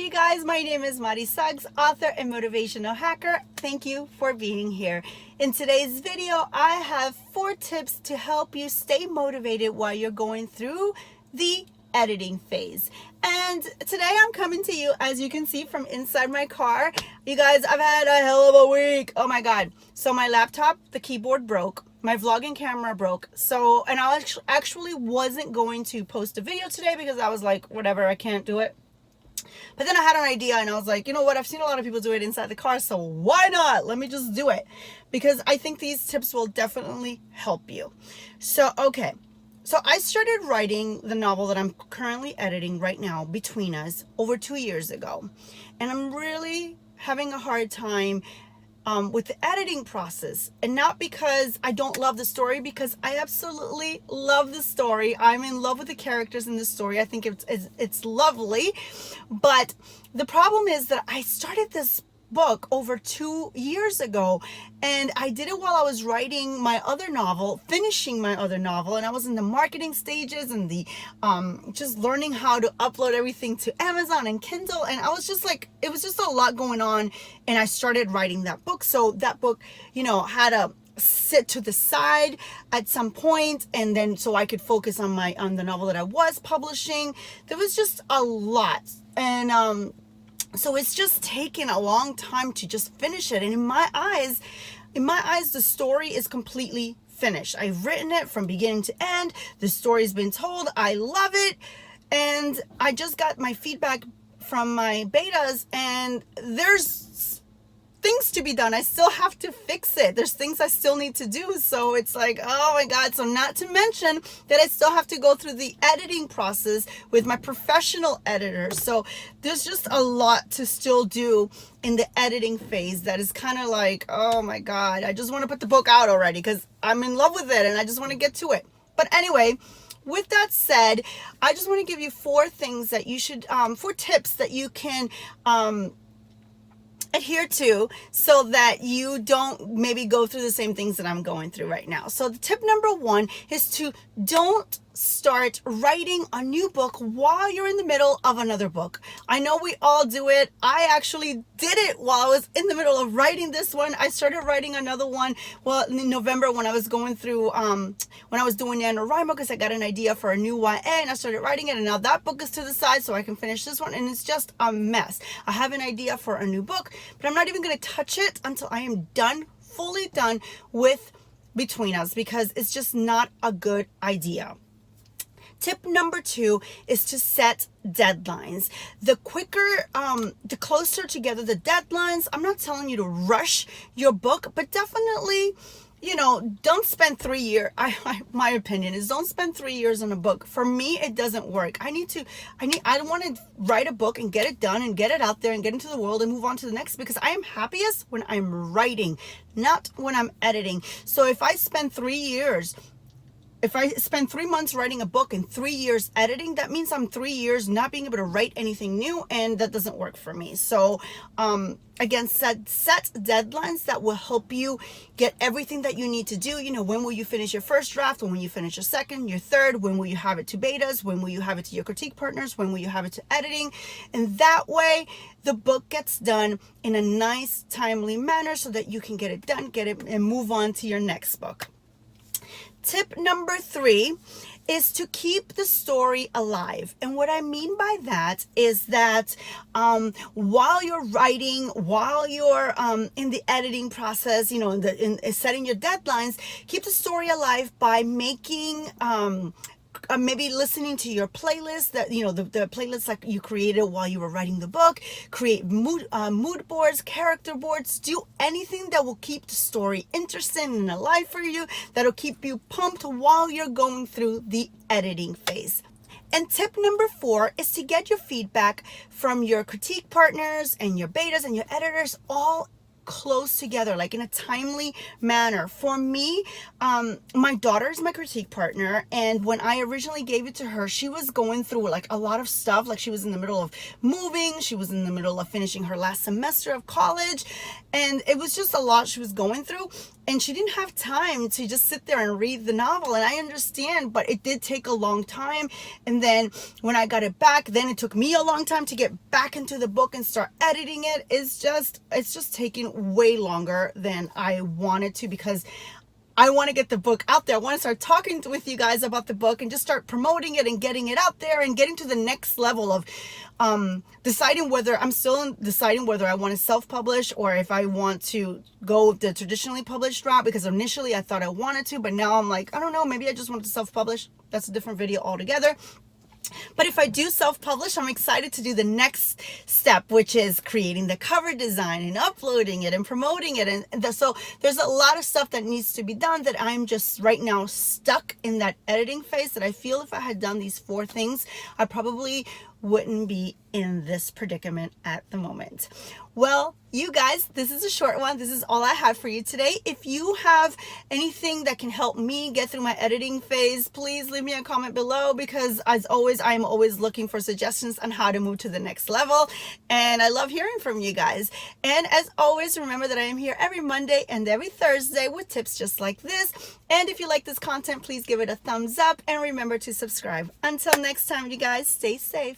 you guys, my name is Suggs, author and motivational hacker. Thank you for being here. In today's video, I have 4 tips to help you stay motivated while you're going through the editing phase. And today I'm coming to you, as you can see, from inside my car. You guys, I've had a hell of a week. Oh my God. So my laptop, the keyboard broke. My vlogging camera broke. So, and I actually wasn't going to post a video today because I was like, whatever, I can't do it. But then I had an idea and I was like, you know what? I've seen a lot of people do it inside the car, so why not? Let me just do it. Because I think these tips will definitely help you. So, okay. So I started writing the novel that I'm currently editing right now, Between Us, over 2 years ago. And I'm really having a hard time with the editing process, and not because I don't love the story, because I absolutely love the story. I'm in love with the characters in the story. I think it's lovely, but the problem is that I started this book over 2 years ago, and I did it while I was writing my other novel, finishing my other novel, and I was in the marketing stages and the just learning how to upload everything to Amazon and Kindle, and I was just like, it was just a lot going on, and I started writing that book. So that book, you know, had to sit to the side at some point, and then so I could focus on the novel that I was publishing. There was just a lot, and so it's just taken a long time to just finish it. And in my eyes, the story is completely finished. I've written it from beginning to end. The story's been told. I love it. And I just got my feedback from my betas, and there's things to be done. I still have to fix it. There's things I still need to do. So it's like, oh my God. So not to mention that I still have to go through the editing process with my professional editor. So there's just a lot to still do in the editing phase that is kind of like, oh my God, I just want to put the book out already because I'm in love with it and I just want to get to it. But anyway, with that said, I just want to give you 4 things that you should, 4 tips that you can, adhere to, so that you don't maybe go through the same things that I'm going through right now. So the tip number 1 is to don't start writing a new book while you're in the middle of another book. I know we all do it. I actually did it while I was in the middle of writing this one. I started writing another one, well, in November, when I was going through, when I was doing NaNoWriMo, because I got an idea for a new YA, and I started writing it, and now that book is to the side so I can finish this one, and it's just a mess. I have an idea for a new book, but I'm not even going to touch it until I am done, fully done with Between Us, because it's just not a good idea. Tip number 2 is to set deadlines. The quicker, the closer together the deadlines. I'm not telling you to rush your book, but definitely, you know, don't spend 3 years. My opinion is, don't spend 3 years on a book. For me, it doesn't work. I don't want to write a book and get it done and get it out there and get into the world and move on to the next, because I am happiest when I'm writing, not when I'm editing. So if I spend 3 years, if I spend 3 months writing a book and 3 years editing, that means I'm 3 years not being able to write anything new, and that doesn't work for me. So again, set deadlines that will help you get everything that you need to do. You know, when will you finish your first draft? When will you finish your second, your third? When will you have it to betas? When will you have it to your critique partners? When will you have it to editing? And that way the book gets done in a nice, timely manner so that you can get it done, get it, and move on to your next book. Tip number 3 is to keep the story alive. And what I mean by that is that while you're writing, while you're in the editing process, you know, in setting your deadlines, keep the story alive by making maybe listening to your playlist, that, you know, the playlists like you created while you were writing the book. Create mood boards, character boards. Do anything that will keep the story interesting and alive for you, that'll keep you pumped while you're going through the editing phase. And tip number 4 is to get your feedback from your critique partners and your betas and your editors all close together, like in a timely manner. For me, my daughter is my critique partner, and when I originally gave it to her, she was going through like a lot of stuff. Like she was in the middle of moving, she was in the middle of finishing her last semester of college, and it was just a lot she was going through, and she didn't have time to just sit there and read the novel. And I understand, but it did take a long time. And then when I got it back, then it took me a long time to get back into the book and start editing it. It's just taking way longer than I wanted to, because I want to get the book out there. I want to start talking with you guys about the book and just start promoting it and getting it out there and getting to the next level of deciding whether I want to self-publish or if I want to go the traditionally published route, because initially I thought I wanted to, but now I'm like, I don't know, maybe I just want to self-publish. That's a different video altogether. But if I do self-publish, I'm excited to do the next step, which is creating the cover design and uploading it and promoting it. And so there's a lot of stuff that needs to be done that I'm just right now stuck in that editing phase, that I feel if I had done these 4 things, I probably wouldn't be in this predicament at the moment. Well, you guys, this is a short one. This is all I have for you today. If you have anything that can help me get through my editing phase, please leave me a comment below, because as always, I'm always looking for suggestions on how to move to the next level. And I love hearing from you guys. And as always, remember that I am here every Monday and every Thursday with tips just like this. And if you like this content, please give it a thumbs up and remember to subscribe. Until next time, you guys, stay safe.